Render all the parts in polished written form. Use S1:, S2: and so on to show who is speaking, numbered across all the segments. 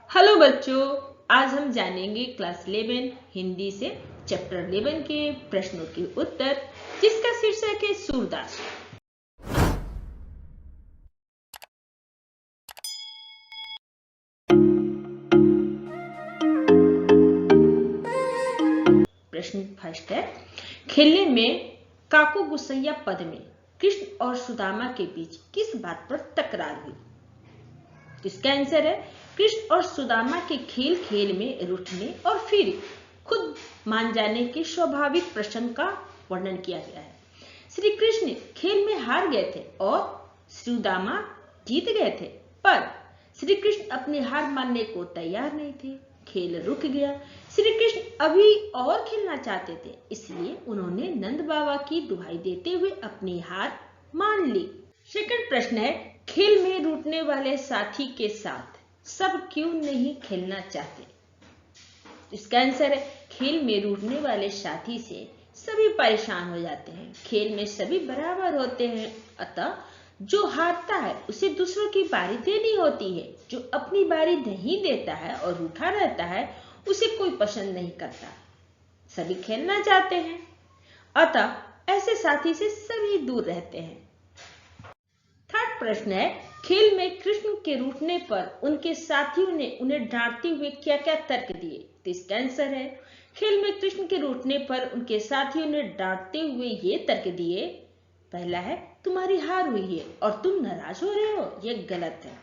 S1: Hello बच्चों, आज हम जानेंगे क्लास 11 हिंदी से चैप्टर 11 के प्रश्नों के उत्तर, जिसका शीर्षक है सूरदास। प्रश्न फर्स्ट है, खेलने में काको गुसैया पद में कृष्ण और सुदामा के बीच किस बात पर तकरार हुई? इसका आंसर है कृष्ण और सुदामा के खेल खेल में रूठने और फिर खुद मान जाने के स्वाभाविक प्रसंग का वर्णन किया गया है। श्री कृष्ण खेल में हार गए थे और सुदामा जीत गए थे, पर श्री कृष्ण अपनी हार मानने को तैयार नहीं थे। खेल रुक गया। श्री कृष्ण अभी और खेलना चाहते थे, इसलिए उन्होंने नंद बाबा की दुहाई देते हुए अपनी हार मान ली। सेकंड प्रश्न है, खेल में रूठने वाले साथी के साथ सब क्यों नहीं खेलना चाहते? इसका आंसर है खेल में रूठने वाले साथी से सभी परेशान हो जाते हैं। खेल में सभी बराबर होते हैं, अतः जो हारता है उसे दूसरों की बारी देनी होती है। जो अपनी बारी नहीं देता है और रूठा रहता है, उसे कोई पसंद नहीं करता। सभी खेलना चाहते हैं, अतः ऐसे साथी से सभी दूर रहते हैं। थर्ड प्रश्न है, खेल में कृष्ण के रूठने पर उनके साथियों ने उन्हें डांटते हुए क्या क्या तर्क दिए? तो इसका आंसर है खेल में कृष्ण के रूठने पर उनके साथियों ने डांटते हुए ये तर्क दिए। पहला है, तुम्हारी हार हुई है और तुम नाराज हो रहे हो, यह गलत है।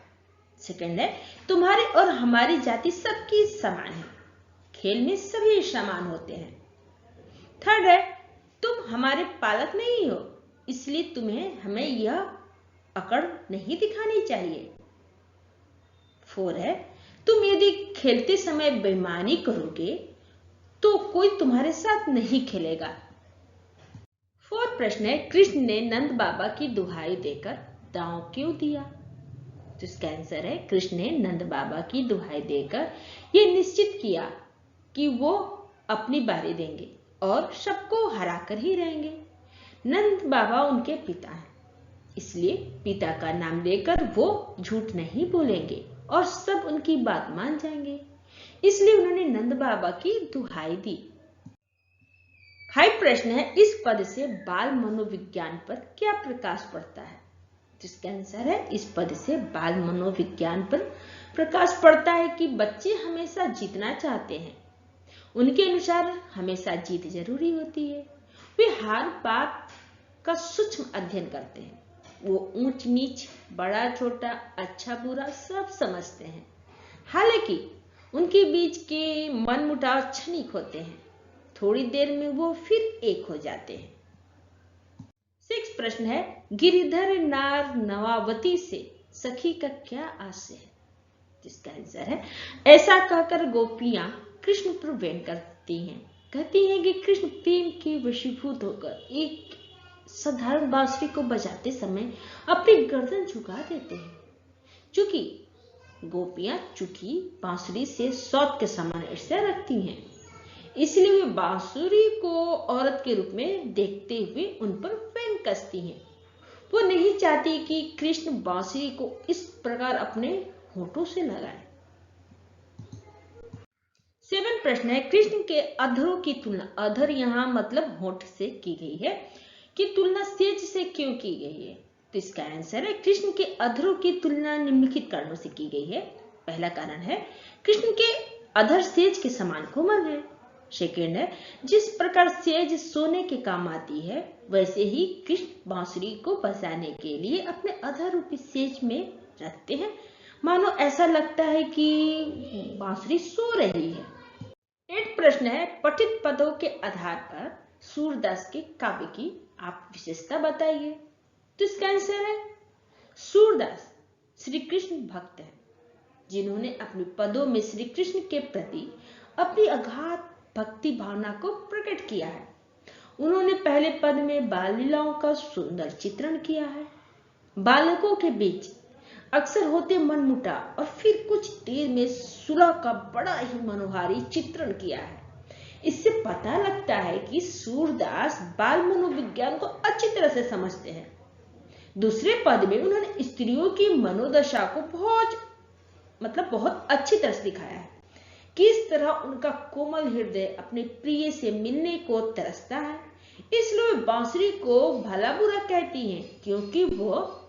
S1: सेकंड है, तुम्हारी और हमारी जाति सबकी समान है, खेल में सभी समान होते हैं। थर्ड है, तुम हमारे पालक नहीं हो, इसलिए तुम्हें हमें यह अकड़ नहीं दिखानी चाहिए। फोर है, तुम यदि खेलते समय बेईमानी करोगे तो कोई तुम्हारे साथ नहीं खेलेगा। फोर्थ प्रश्न है, कृष्ण ने नंद बाबा की दुहाई देकर दांव क्यों दिया? तो इसका आंसर है कृष्ण ने नंद बाबा की दुहाई देकर यह निश्चित किया कि वो अपनी बारी देंगे और सबको हराकर ही रहेंगे। नंद बाबा उनके पिता हैं, इसलिए पिता का नाम लेकर वो झूठ नहीं बोलेंगे और सब उनकी बात मान जाएंगे। इसलिए उन्होंने नंद बाबा की दुहाई दी। 5 प्रश्न है, इस पद से बाल मनोविज्ञान पर क्या प्रकाश पड़ता है? जिसका आंसर है इस पद से बाल मनोविज्ञान पर प्रकाश पड़ता है कि बच्चे हमेशा जीतना चाहते हैं। उनके अनुसार हमेशा जीत जरूरी होती है। वे हर बात का सूक्ष्म अध्ययन करते हैं। वो ऊंच नीच, बड़ा छोटा, अच्छा बुरा सब समझते हैं। हालांकि उनके बीच के मनमुटाव क्षणिक होते हैं, थोड़ी देर में वो फिर एक हो जाते हैं। 6 प्रश्न है, गिरिधर नार नवावती से सखी का क्या आशय है? जिसका आंसर है ऐसा कहकर गोपियां कृष्ण पर व्यंग करती हैं। कहती हैं कि कृष्ण प्रेम के वशीभूत होकर एक साधारण बांसुरी को बजाते समय अपनी गर्दन झुका देते हैं। चूंकि गोपियां चुकी बांसुरी से सौत के समान ईर्ष्या रखती हैं, इसलिए वे बांसुरी को औरत के रूप में देखते हुए उन पर व्यंग कसती हैं। वो नहीं चाहती कि कृष्ण बांसुरी को इस प्रकार अपने होठों से लगाए। 7 प्रश्न है, कृष्ण के अधरों की तुलना, अधर यहाँ मतलब होठ से की गई है, की तुलना सेज से क्यों की गई है? तो इसका आंसर है कृष्ण के अधरों की तुलना निम्नलिखित कारणों से की गई है। पहला कारण है कृष्ण के अधर सेज के समान कोमल है। सेकेंड है, जिस प्रकार सेज सोने के काम आती है, वैसे ही कृष्ण बांसुरी को बजाने के लिए अपने अधर रूपी सेज में रखते हैं, मानो ऐसा लगता है कि बांसुरी सो रही है। 8 प्रश्न है, पठित पदों के आधार पर सूरदास के काव्य की आप विशेषता बताइए। तो इसका आंसर है सूरदास श्री कृष्ण भक्त हैं, जिन्होंने अपने पदों में श्री कृष्ण के प्रति अपनी अगाध भक्ति भावना को प्रकट किया है। उन्होंने पहले पद में बाल लीलाओं का सुंदर चित्रण किया है। बालकों के बीच अक्सर होते मनमुटाव और फिर कुछ देर में सुलह का बड़ा ही मनोहारी चित्रण किया है। इससे पता लगता है कि सूरदास बाल मनोविज्ञान को अच्छी तरह से समझते हैं। दूसरे पद में उन्होंने स्त्रियों की मनोदशा को बहुत मतलब बहुत अच्छी तरह से दिखाया है। किस तरह उनका कोमल हृदय अपने प्रिय से मिलने को तरसता है, इसलिए बांसुरी को भला बुरा कहती हैं, क्योंकि वो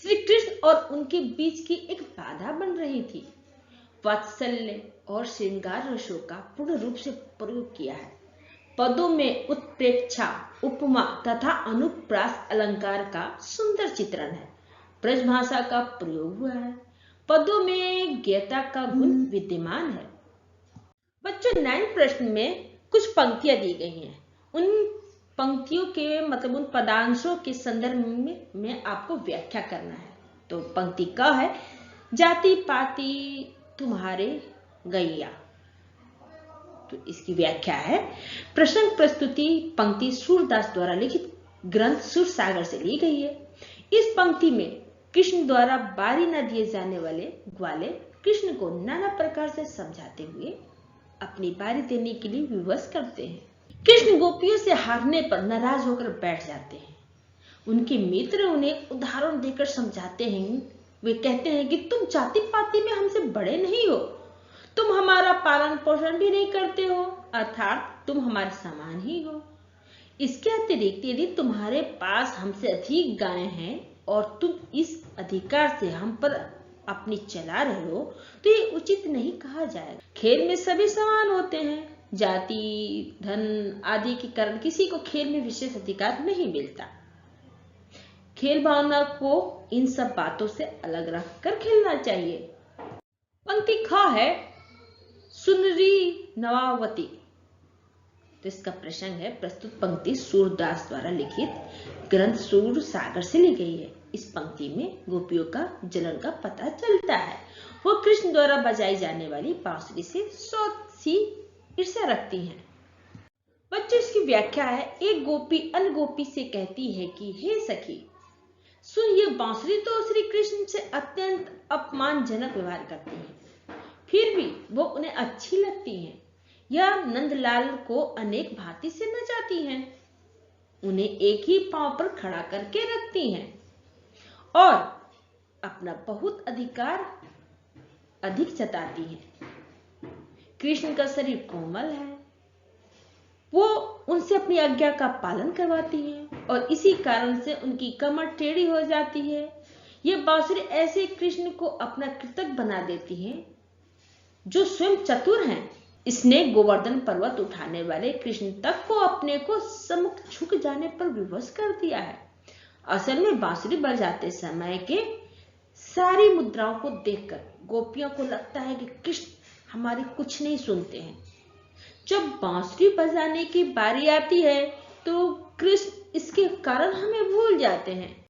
S1: श्री कृष्ण और उनके बीच की एक बाधा बन रही थी। वात्सल्य और श्रृंगार रसों का पूर्ण रूप से प्रयोग किया है। पदों में उत्प्रेक्षा, उपमा तथा अनुप्रास अलंकार का सुंदर चित्रण है। ब्रजभाषा का प्रयोग हुआ है। पदों में ज्ञता का गुण विद्यमान है। बच्चों, 9 प्रश्न में कुछ पंक्तियां दी गई हैं। उन पंक्तियों के मतलब उन पदांशों के संदर्भ में आपको व्याख्या करना है। तो पंक्ति क है, जाति पाति तुम्हारे गैया। तो इसकी व्याख्या है, प्रसंग प्रस्तुति पंक्ति सूरदास द्वारा लिखित ग्रंथ सुर सागर से ली गई है। इस पंक्ति में कृष्ण द्वारा बारी न दिए जाने वाले ग्वाले कृष्ण को नाना प्रकार से समझाते हुए अपनी बारी देने के लिए विवश करते हैं। कृष्ण गोपियों से हारने पर नाराज होकर बैठ जाते हैं। उनके मित्र उन्हें उदाहरण देकर समझाते हैं। वे कहते हैं कि तुम जाति पाति में हमसे बड़े नहीं हो, तुम हमारा पालन पोषण भी नहीं करते हो, अर्थात तुम हमारे समान ही हो। इसके अतिरिक्त यदि तुम्हारे पास हमसे अधिक गायें हैं और तुम इस अधिकार से हम पर अपनी चला रहे हो, तो ये उचित नहीं कहा जाएगा। खेल में सभी समान होते हैं। जाति, धन आदि के कारण किसी को खेल में विशेष अधिकार नहीं मिलता। खेल भावना को इन सब बातों से अलग रखकर खेलना चाहिए। पंक्ति ख है, सुनरी नवावती। तो इसका प्रसंग है, प्रस्तुत पंक्ति सूरदास द्वारा लिखित ग्रंथ सूर सागर से ली गई है। इस पंक्ति में गोपियों का जलन का पता चलता है। वो कृष्ण द्वारा बजाई जाने वाली बांसुरी से सी ईर्ष्या रखती हैं। बच्चों, इसकी व्याख्या है, एक गोपी अन्य गोपी से कहती है कि हे सखी, सुन, ये बांसुरी तो श्री कृष्ण से अत्यंत अपमानजनक व्यवहार करती है, फिर भी वो उन्हें अच्छी लगती हैं। यह नंदलाल को अनेक भांति से नचाती हैं, उन्हें एक ही पांव पर खड़ा करके रखती हैं और अपना बहुत अधिक जताती हैं। कृष्ण का शरीर कोमल है, वो उनसे अपनी आज्ञा का पालन करवाती हैं और इसी कारण से उनकी कमर टेढ़ी हो जाती है। ये बांसुरी ऐसे कृष्ण को अपना कृतज्ञ बना देती है जो स्वयं चतुर हैं। इसने गोवर्धन पर्वत उठाने वाले कृष्ण तक को अपने को सम्मुख झुक जाने पर विवश कर दिया है। असल में बांसुरी बजाते समय के सारी मुद्राओं को देखकर गोपियों को लगता है कि कृष्ण हमारी कुछ नहीं सुनते हैं। जब बांसुरी बजाने की बारी आती है तो कृष्ण इसके कारण हमें भूल जाते हैं।